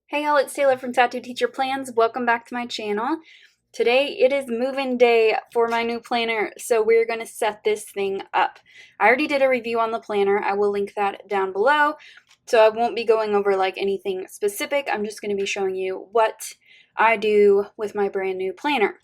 Hey y'all, it's Taylor from Tattoo Teacher Plans. Welcome back to my channel. Today it is move-in day for my new planner, so we're going to set this thing up. I already did a review on the planner. I will link that down below, so I won't be going over like anything specific. I'm just going to be showing you what I do with my brand new planner.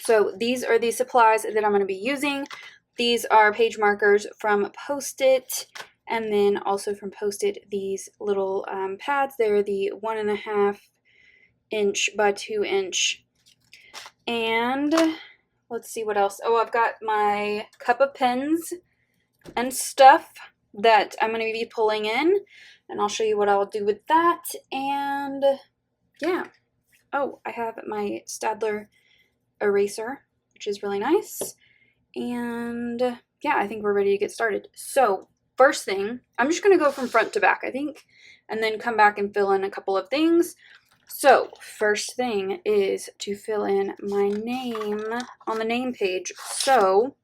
So these are the supplies that I'm going to be using. These are page markers from Post-it. And then also from Post-it, these little pads. They're the 1.5 inch by 2 inch. And let's see what else. Oh, I've got my cup of pens and stuff that I'm going to be pulling in. And I'll show you what I'll do with that. And yeah. Oh, I have my Staedtler eraser, which is really nice. And yeah, I think we're ready to get started. So first thing, I'm just going to go from front to back, I think, and then come back and fill in a couple of things. So first thing is to fill in my name on the name page. So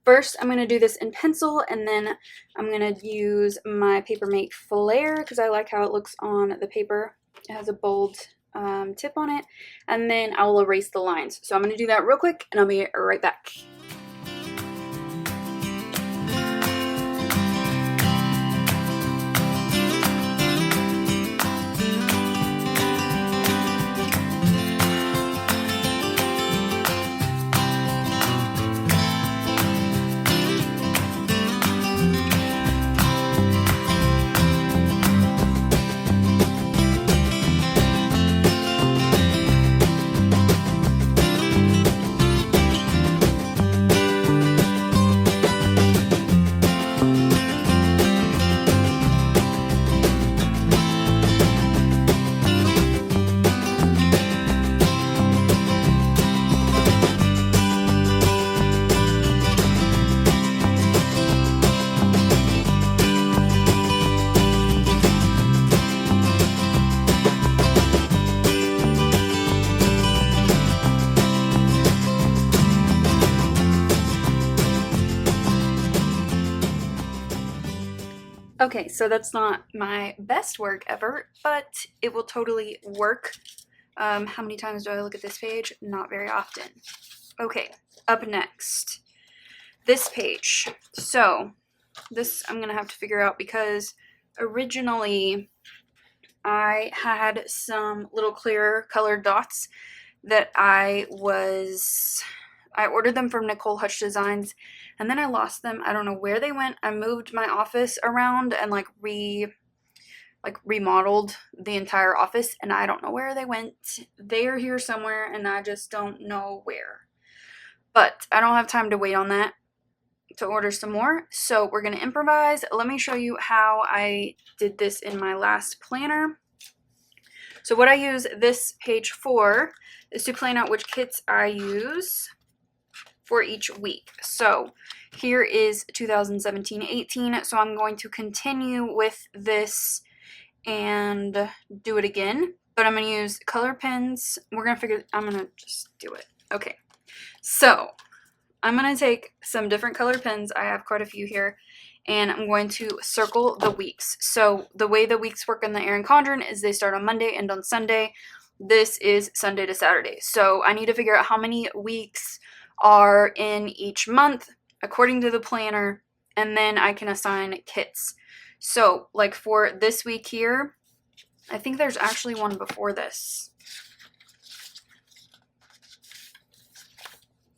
first I'm going to do this in pencil, and then I'm going to use my Papermate Flare because I like how it looks on the paper. It has a bold tip on it, and then I'll erase the lines. So I'm going to do that real quick, and I'll be right back. Okay, so that's not my best work ever, but it will totally work. How many times do I look at this page? Not very often. Okay, up next, this page. So this I'm gonna have to figure out because originally I had some little clear colored dots that I ordered them from Nicole Hutch Designs, and then I lost them. I don't know where they went. I moved my office around and remodeled the entire office, and I don't know where they went. They are here somewhere, and I just don't know where. But I don't have time to wait on that to order some more, so we're going to improvise. Let me show you how I did this in my last planner. So what I use this page for is to plan out which kits I use for each week. So here is 2017-18, so I'm going to continue with this and do it again, but I'm going to use color pens. I'm going to just do it. Okay, so I'm going to take some different color pens. I have quite a few here, and I'm going to circle the weeks. So the way the weeks work in the Erin Condren is they start on Monday, end on Sunday. This is Sunday to Saturday. So I need to figure out how many weeks are in each month according to the planner, and then I can assign kits. So like for this week here, I think there's actually one before this.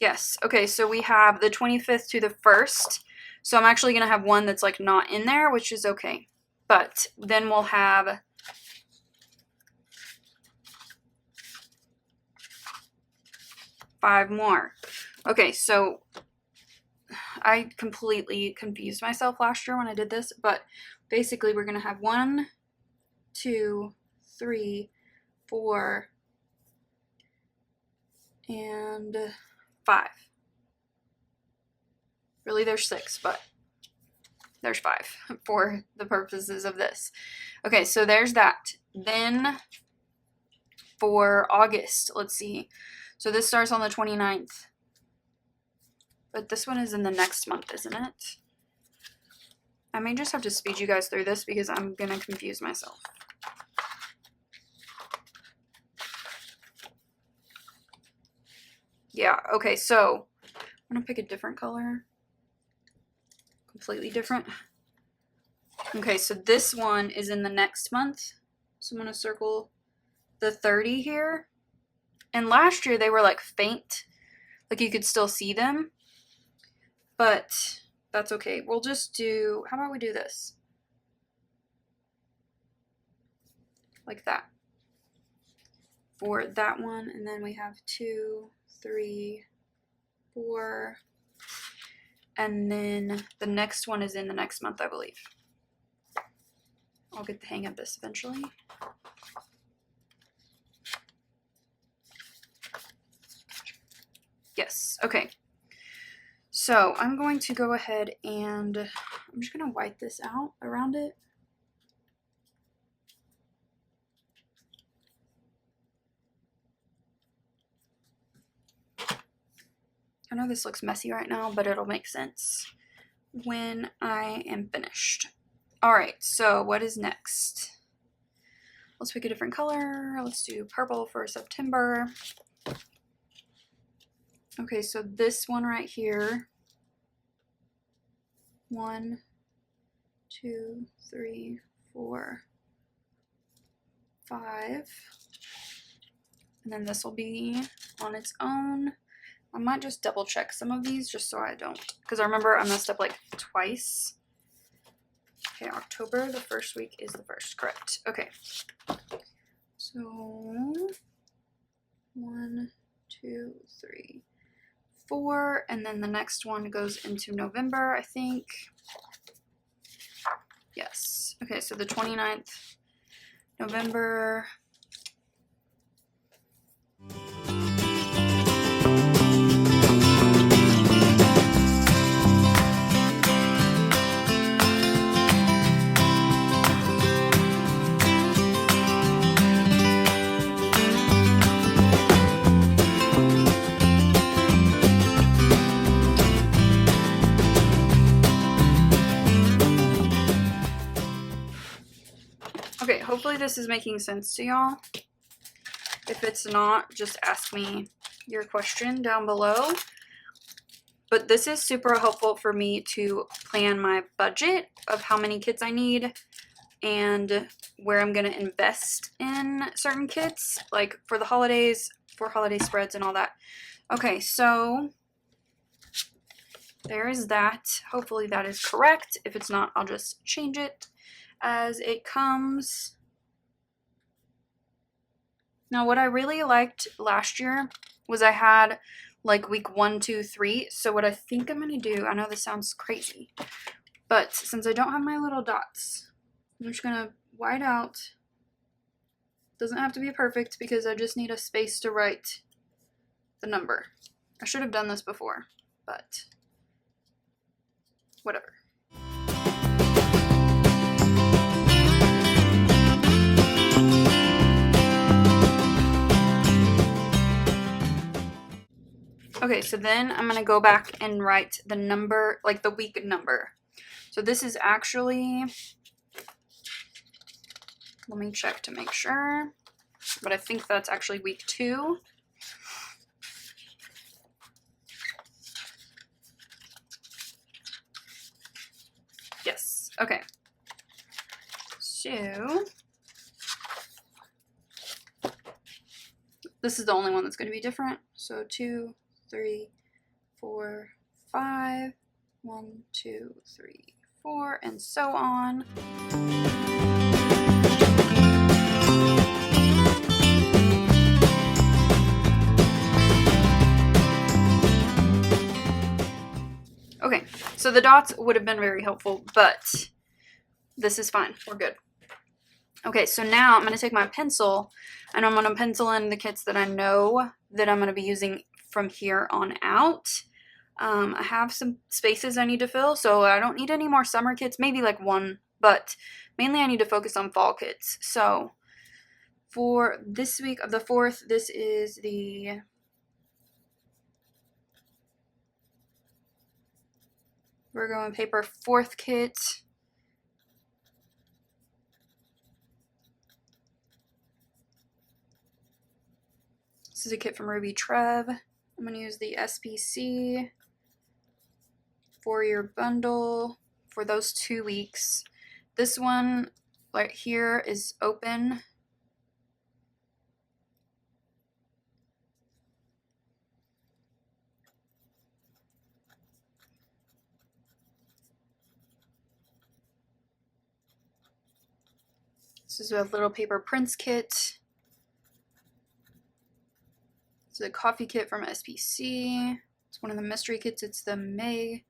Yes, okay, so we have the 25th to the 1st. So I'm actually going to have one that's like not in there, which is okay. But then we'll have five more. Okay, so I completely confused myself last year when I did this, but basically we're going to have 1, 2, 3, 4, and 5. Really, there's 6, but there's 5 for the purposes of this. Okay, so there's that. Then for August, let's see. So this starts on the 29th. But this one is in the next month, isn't it? I may just have to speed you guys through this because I'm gonna confuse myself. Yeah, okay, so I'm gonna pick a different color. Completely different. Okay, so this one is in the next month. So I'm gonna circle the 30 here. And last year they were like faint, like you could still see them, but that's okay. We'll just do, how about we do this? Like that. For that one, and then we have 2, 3, 4, and then the next one is in the next month, I believe. I'll get the hang of this eventually. Yes, okay. So I'm going to go ahead and I'm just going to wipe this out around it. I know this looks messy right now, but it'll make sense when I am finished. All right, so what is next? Let's pick a different color. Let's do purple for September. Okay, so this one right here. 1, 2, 3, 4, 5. And then this will be on its own. I might just double check some of these just so I don't, because I remember I messed up like twice. Okay, October, the first week is the first, correct. Okay. So 1, 2, 3, 4, and then the next one goes into November, I think. Yes. Okay, so the 29th, November. Okay, hopefully this is making sense to y'all. If it's not, just ask me your question down below. But this is super helpful for me to plan my budget of how many kits I need and where I'm going to invest in certain kits, like for the holidays, for holiday spreads and all that. Okay, so there is that. Hopefully that is correct. If it's not, I'll just change it as it comes. Now, what I really liked last year was I had like week 1, 2, 3. So what I think I'm going to do, I know this sounds crazy, but since I don't have my little dots, I'm just going to white out. Doesn't have to be perfect because I just need a space to write the number. I should have done this before, but whatever. Okay, so then I'm going to go back and write the number, like the week number. So this is actually, let me check to make sure, but I think that's actually week 2. Yes, okay. So this is the only one that's going to be different. So 2, 3, 4, 5, 1, 2, 3, 4, and so on. Okay, so the dots would have been very helpful, but this is fine. We're good. Okay, so now I'm going to take my pencil and I'm going to pencil in the kits that I know that I'm going to be using from here on out. I have some spaces I need to fill, so I don't need any more summer kits, maybe like one, but mainly I need to focus on fall kits. So for this week of the 4th, this is the Virgo and Paper 4th kit. This is a kit from Ruby Trev. I'm going to use the SPC 4-year bundle for those 2 weeks. This one right here is open. This is a little paper prints kit. This is a coffee kit from SPC. It's one of the mystery kits. It's the May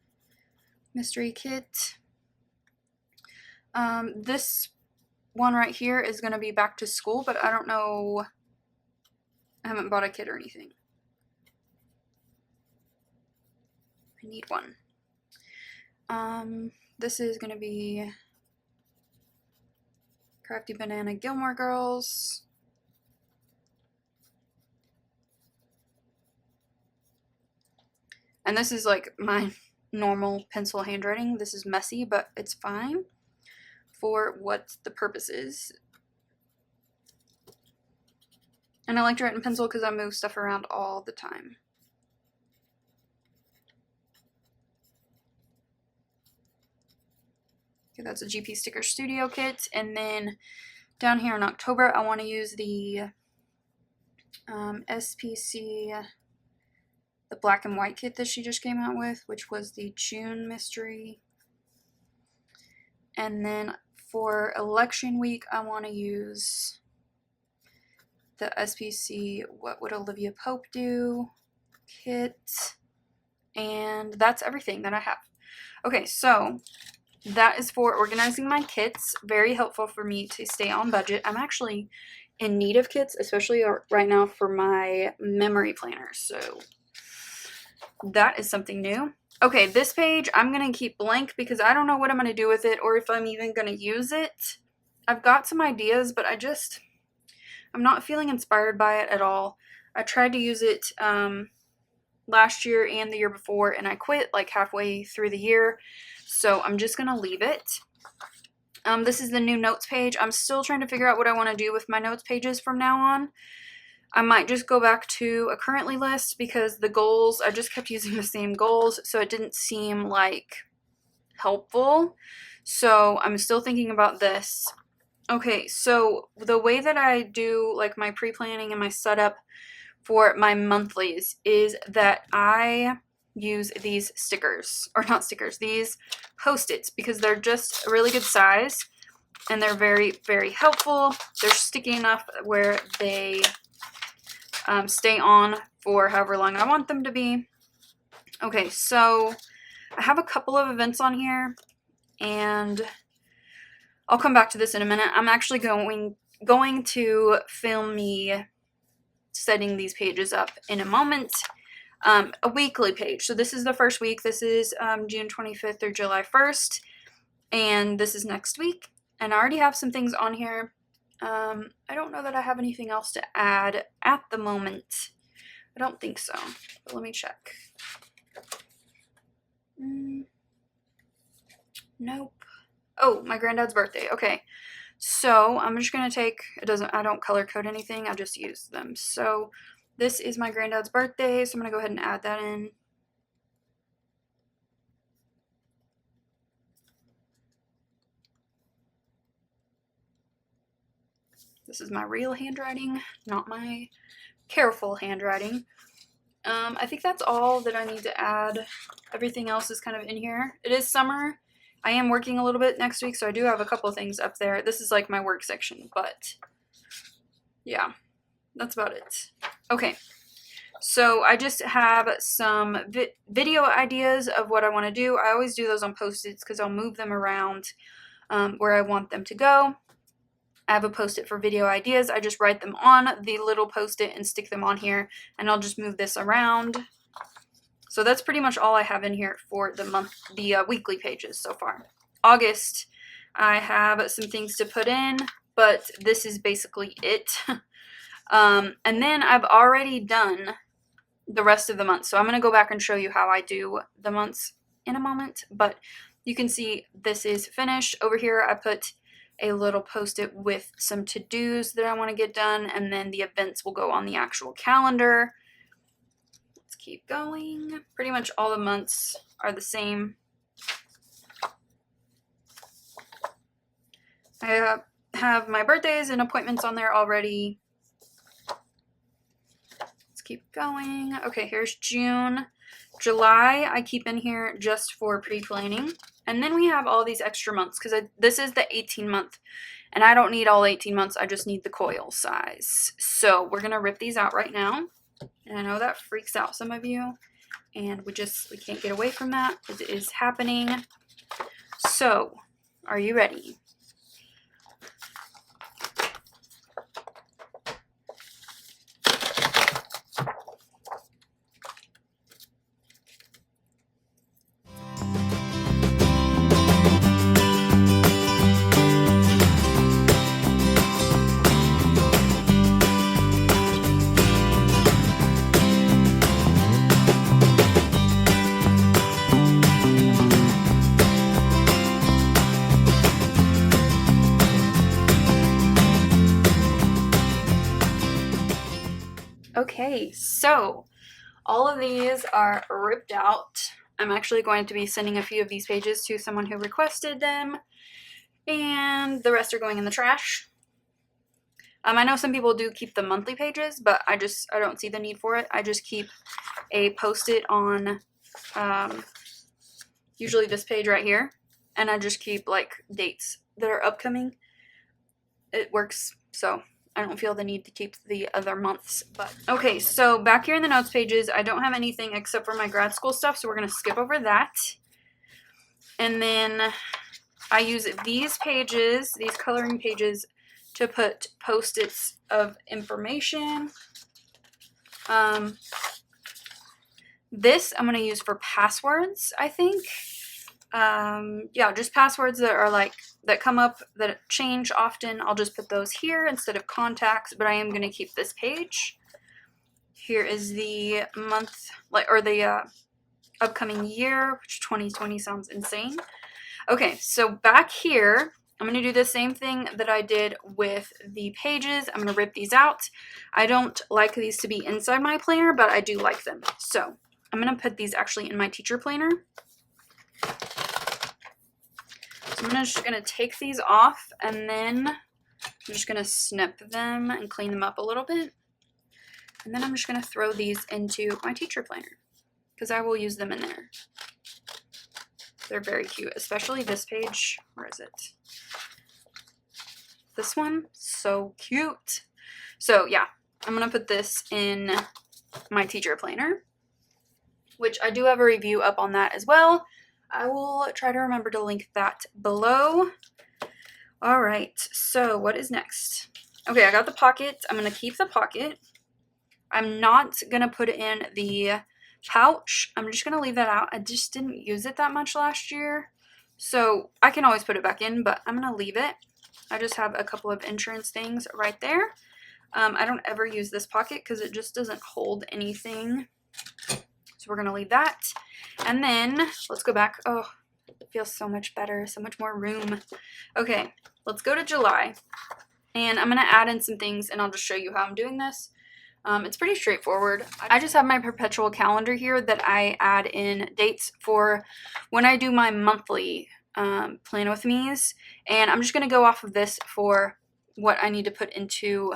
mystery kit. This one right here is going to be back to school, but I don't know. I haven't bought a kit or anything. I need one. This is going to be Crafty Banana Gilmore Girls. And this is like my normal pencil handwriting. This is messy, but it's fine for what the purpose is. And I like to write in pencil because I move stuff around all the time. Okay, that's a GP Sticker Studio kit. And then down here in October, I want to use the SPC, the black and white kit that she just came out with, which was the June mystery. And then for election week, I want to use the SPC What Would Olivia Pope Do kit. And that's everything that I have. Okay, so that is for organizing my kits. Very helpful for me to stay on budget. I'm actually in need of kits, especially right now for my memory planners. So that is something new. Okay, this page I'm going to keep blank because I don't know what I'm going to do with it or if I'm even going to use it. I've got some ideas, but I'm not feeling inspired by it at all. I tried to use it last year and the year before, and I quit like halfway through the year. So I'm just going to leave it. This is the new notes page. I'm still trying to figure out what I want to do with my notes pages from now on. I might just go back to a currently list because the goals, I just kept using the same goals, so it didn't seem like helpful. So I'm still thinking about this. Okay, so the way that I do like my pre-planning and my setup for my monthlies is that I use these stickers, or not stickers, these Post-its, because they're just a really good size and they're very, very helpful. They're sticky enough where they stay on for however long I want them to be. Okay, so I have a couple of events on here, and I'll come back to this in a minute. I'm actually going to film me setting these pages up in a moment. A weekly page. So this is the first week. This is June 25th through July 1st, and this is next week. And I already have some things on here. I don't know that I have anything else to add at the moment. I don't think so, but let me check. Nope. Oh, my granddad's birthday. Okay. So I'm just going to take, I don't color code anything. I just use them. So this is my granddad's birthday. So I'm going to go ahead and add that in. This is my real handwriting, not my careful handwriting. I think that's all that I need to add. Everything else is kind of in here. It is summer. I am working a little bit next week, so I do have a couple of things up there. This is like my work section, but yeah, that's about it. Okay, so I just have some video ideas of what I want to do. I always do those on Post-its because I'll move them around where I want them to go. I have a Post-it for video ideas. I just write them on the little Post-it and stick them on here, and I'll just move this around. So that's pretty much all I have in here for the weekly pages so far. August, I have some things to put in, but this is basically it. And then I've already done the rest of the month. So I'm going to go back and show you how I do the months in a moment. But you can see this is finished. Over here I put a little Post-it with some to-dos that I want to get done, and then the events will go on the actual calendar. Let's keep going. Pretty much all the months are the same. I have my birthdays and appointments on there already. Let's keep going. Okay, here's June. July I keep in here just for pre-planning. And then we have all these extra months because this is the 18 month. And I don't need all 18 months. I just need the coil size. So we're going to rip these out right now. And I know that freaks out some of you. And we can't get away from that because it is happening. So, are you ready? Okay, so all of these are ripped out. I'm actually going to be sending a few of these pages to someone who requested them, and the rest are going in the trash. I know some people do keep the monthly pages, but I don't see the need for it. I just keep a post-it on usually this page right here, and I just keep like dates that are upcoming. It works, so I don't feel the need to keep the other months. But okay, so back here in the notes pages, I don't have anything except for my grad school stuff, so we're going to skip over that. And then I use these pages, these coloring pages, to put post-its of information. This I'm going to use for passwords, I think. Yeah, just passwords that are like, that come up, that change often. I'll just put those here instead of contacts, but I am going to keep this page. Here is the month, or the upcoming year, which 2020 sounds insane. Okay, so back here, I'm going to do the same thing that I did with the pages. I'm going to rip these out. I don't like these to be inside my planner, but I do like them. So I'm going to put these actually in my teacher planner. So I'm just going to take these off, and then I'm just going to snip them and clean them up a little bit. And then I'm just going to throw these into my teacher planner because I will use them in there. They're very cute, especially this page. Where is it? This one, so cute. So yeah, I'm going to put this in my teacher planner, which I do have a review up on that as well. I will try to remember to link that below. All right, so what is next? Okay, I got the pocket. I'm going to keep the pocket. I'm not going to put in the pouch. I'm just going to leave that out. I just didn't use it that much last year, so I can always put it back in, but I'm going to leave it. I just have a couple of insurance things right there. I don't ever use this pocket because it just doesn't hold anything. So we're going to leave that. And then let's go back. Oh, it feels so much better. So much more room. Okay, let's go to July. And I'm going to add in some things, and I'll just show you how I'm doing this. It's pretty straightforward. I just have my perpetual calendar here that I add in dates for when I do my monthly plan with me's. And I'm just going to go off of this for what I need to put into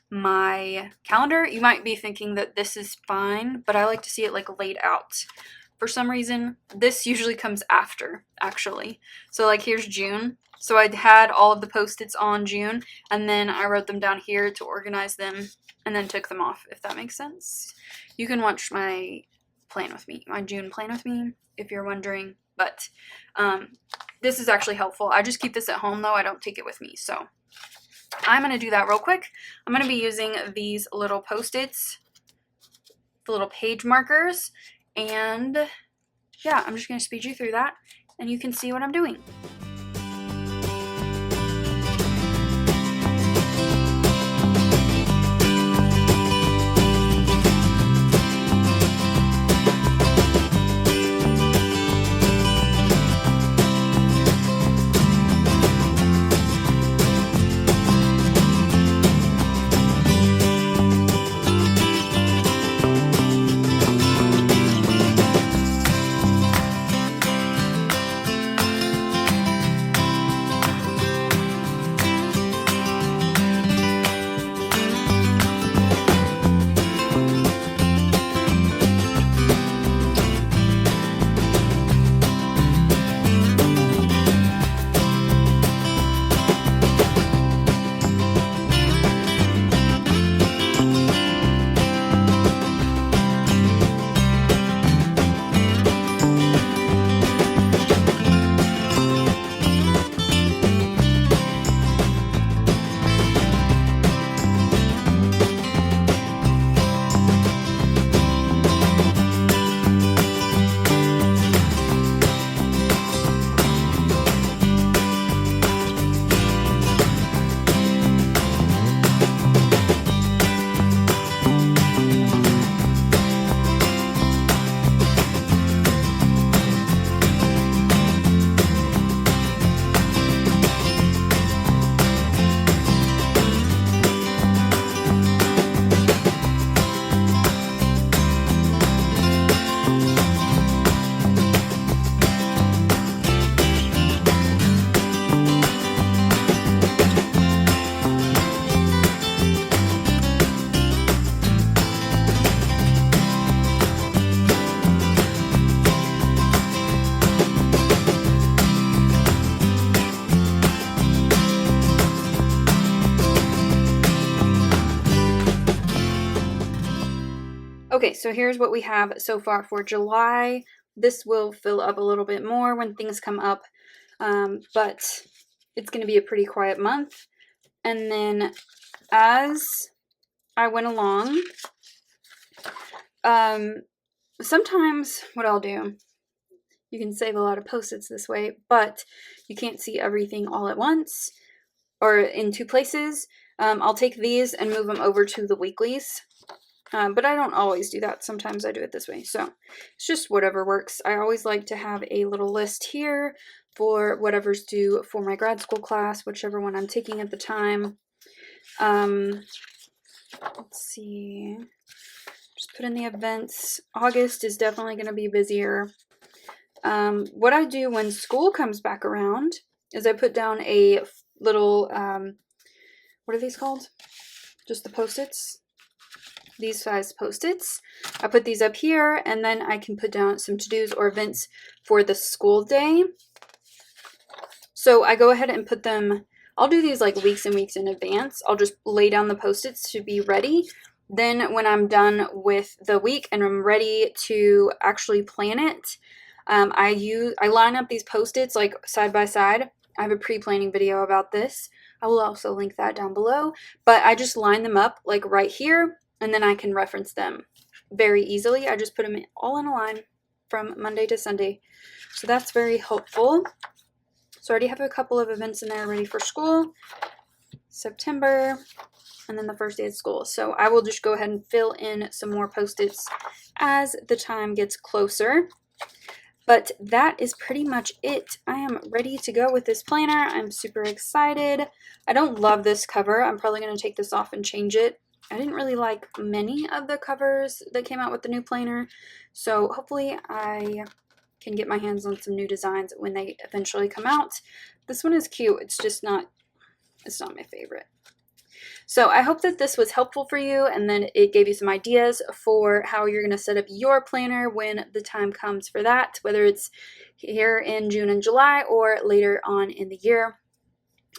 my calendar. You might be thinking that this is fine, but I like to see it like laid out. For some reason, this usually comes after, actually. So like here's June. So I had all of the post-its on June, and then I wrote them down here to organize them, and then took them off, if that makes sense. You can watch my plan with me, my June plan with me, if you're wondering. But this is actually helpful. I just keep this at home, though. I don't take it with me. So I'm going to do that real quick. I'm going to be using these little post-its, the little page markers. And yeah, I'm just going to speed you through that, and you can see what I'm doing. Okay, so here's what we have so far for July. This will fill up a little bit more when things come up, but it's going to be a pretty quiet month. And then as I went along, sometimes what I'll do, you can save a lot of post-its this way, but you can't see everything all at once or in two places. I'll take these and move them over to the weeklies. But I don't always do that. Sometimes I do it this way. So it's just whatever works. I always like to have a little list here for whatever's due for my grad school class, whichever one I'm taking at the time. Let's see. Just put in the events. August is definitely going to be busier. What I do when school comes back around is I put down a little, what are these called? Just the post-its. These size post-its. I put these up here, and then I can put down some to-dos or events for the school day. So I go ahead and put them, I'll do these like weeks and weeks in advance. I'll just lay down the post-its to be ready. Then when I'm done with the week and I'm ready to actually plan it, I line up these post-its like side by side. I have a pre-planning video about this. I will also link that down below. But I just line them up like right here, and then I can reference them very easily. I just put them all in a line from Monday to Sunday. So that's very helpful. So I already have a couple of events in there ready for school. September, and then the first day of school. So I will just go ahead and fill in some more post-its as the time gets closer. But that is pretty much it. I am ready to go with this planner. I'm super excited. I don't love this cover. I'm probably going to take this off and change it. I didn't really like many of the covers that came out with the new planner. So hopefully I can get my hands on some new designs when they eventually come out. This one is cute. It's just not, it's not my favorite. So I hope that this was helpful for you, and then it gave you some ideas for how you're going to set up your planner when the time comes for that, whether it's here in June and July or later on in the year.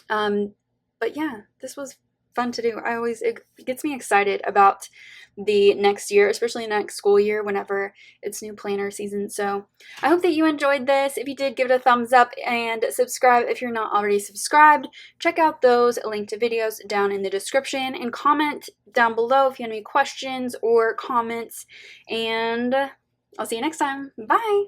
But yeah, this was fun to do. It gets me excited about the next year, especially next school year, whenever it's new planner season. So I hope that you enjoyed this. If you did, give it a thumbs up and subscribe if you're not already subscribed. Check out those linked videos down in the description, and comment down below if you have any questions or comments, and I'll see you next time. Bye!